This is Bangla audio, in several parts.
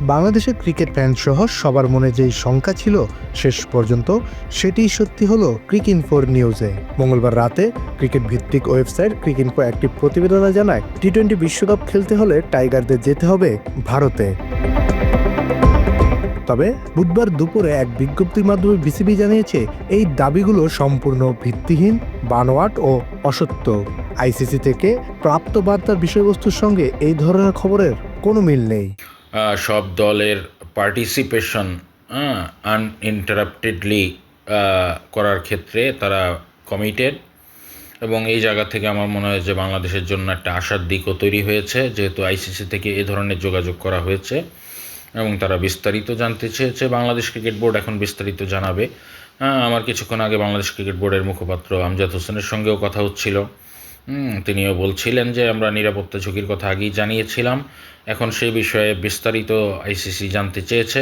বাংলাদেশের ক্রিকেট ফ্যান সহ সবার মনে যেই শঙ্কা ছিল শেষ পর্যন্ত সেটিই সত্যি হলো ক্রিকইনফো নিউজে। মঙ্গলবার রাতে ক্রিকেট ভিত্তিক ওয়েবসাইট ক্রিকইনফো একটি প্রতিবেদনে জানায়, টি-20 বিশ্বকাপ খেলতে হলে টাইগারদের যেতে হবে ভারতে। তবে বুধবার দুপুরে এক বিজ্ঞপ্তির মাধ্যমে বিসিবি জানিয়েছে, এই দাবিগুলো সম্পূর্ণ ভিত্তিহীন, বানোয়াট ও অসত্য। আইসিসি থেকে প্রাপ্ত বার্তার বিষয়বস্তুর সঙ্গে এই ধরনের খবরের কোনো মিল নেই। সব দলের পার্টিসিপেশন আনইন্টারাপ্টেডলি করার ক্ষেত্রে তারা কমিটেড, এবং এই জায়গা থেকে আমার মনে হয় যে বাংলাদেশের জন্য একটা আশার দিকও তৈরি হয়েছে, যেহেতু আইসিসি থেকে এ ধরনের যোগাযোগ করা হয়েছে এবং তারা বিস্তারিত জানতে চেয়েছে। বাংলাদেশ ক্রিকেট বোর্ড এখন বিস্তারিত জানাবে। আমার কিছুক্ষণ আগে বাংলাদেশ ক্রিকেট বোর্ডের মুখপাত্র আমজাদ হোসেনের সঙ্গেও কথা হচ্ছিল। তিনিও বলছিলেন যে আমরা নিরাপত্তা ঝুঁকির কথা আগেই জানিয়েছিলাম, এখন সেই বিষয়ে বিস্তারিত আইসিসি জানতে চেয়েছে,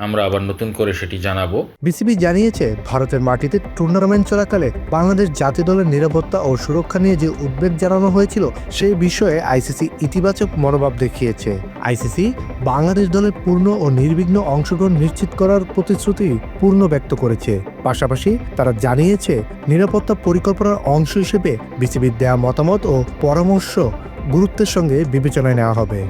আমরা আবার নতুন করে সেটি জানাবো। বিসিবি জানিয়েছে, ভারতের মাটিতে টুর্নামেন্ট চলাকালে বাংলাদেশ জাতীয় দলের নিরাপত্তা ও সুরক্ষা নিয়ে যে উদ্বেগ জানানো হয়েছিল সেই বিষয়ে আইসিসি ইতিবাচক মনোভাব দেখিয়েছে। আইসিসি বাংলাদেশ দলের পূর্ণ ও নির্বিঘ্ন অংশগ্রহণ নিশ্চিত করার প্রতিশ্রুতি পূর্ণ ব্যক্ত করেছে। পাশাপাশি তারা জানিয়েছে, নিরাপত্তা পরিকল্পনার অংশ হিসেবে বিসিবির দেয়া মতামত ও পরামর্শ গুরুত্বের সঙ্গে বিবেচনায় নেওয়া হবে।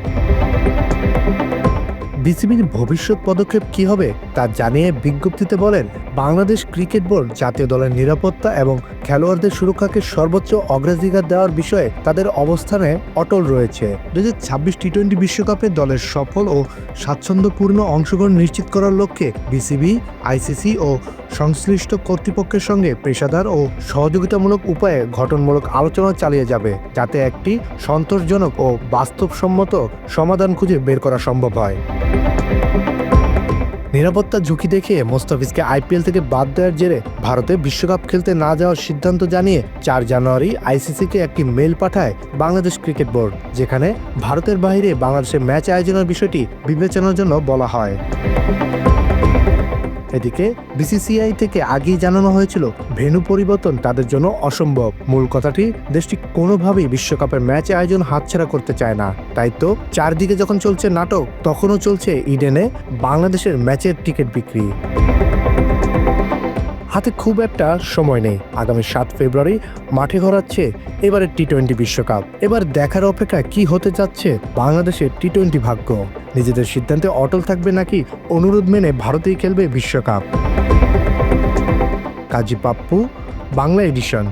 বিসিবির ভবিষ্যৎ পদক্ষেপ কী হবে তা জানিয়ে বিজ্ঞপ্তিতে বলেন, বাংলাদেশ ক্রিকেট বোর্ড জাতীয় দলের নিরাপত্তা এবং খেলোয়াড়দের সুরক্ষাকে সর্বোচ্চ অগ্রাধিকার দেওয়ার বিষয়ে তাদের অবস্থানে অটল রয়েছে। 2026 টি-20 বিশ্বকাপে দলের সফল ও স্বাচ্ছন্দ্যপূর্ণ অংশগ্রহণ নিশ্চিত করার লক্ষ্যে বিসিবি, আইসিসি ও সংশ্লিষ্ট কর্তৃপক্ষের সঙ্গে পেশাদার ও সহযোগিতামূলক উপায়ে গঠনমূলক আলোচনা চালিয়ে যাবে, যাতে একটি সন্তোষজনক ও বাস্তবসম্মত সমাধান খুঁজে বের করা সম্ভব হয়। নিরাপত্তা ঝুঁকি দেখে মোস্তাফিজকে আইপিএল থেকে বাদ দেওয়ার জেরে ভারতে বিশ্বকাপ খেলতে না যাওয়ার সিদ্ধান্ত জানিয়ে 4 জানুয়ারি আইসিসিকে একটি মেল পাঠায় বাংলাদেশ ক্রিকেট বোর্ড, যেখানে ভারতের বাইরে বাংলাদেশে ম্যাচ আয়োজনের বিষয়টি বিবেচনার জন্য বলা হয়। এদিকে বিসিসিআই থেকে আগেই জানানো হয়েছিল, ভেন্যু পরিবর্তন তাদের জন্য অসম্ভব। মূল কথাটি, দেশটি কোনোভাবেই বিশ্বকাপের ম্যাচ আয়োজন হাতছাড়া করতে চায় না। তাই তো চারদিকে যখন চলছে নাটক, তখনও চলছে ইডেনে বাংলাদেশের ম্যাচের টিকিট বিক্রি। হাতে খুব একটা সময় নেই। আগামী 7 ফেব্রুয়ারি মাঠে গড়াচ্ছে এবারের টি-20 বিশ্বকাপ। এবার দেখার অপেক্ষা কি হতে যাচ্ছে বাংলাদেশের টি-20 ভাগ্য। নিজেদের সিদ্ধান্তে অটল থাকবে নাকি অনুরোধ মেনে ভারতেই খেলবে বিশ্বকাপ। কাজী পাপ্পু, বাংলা এডিশন।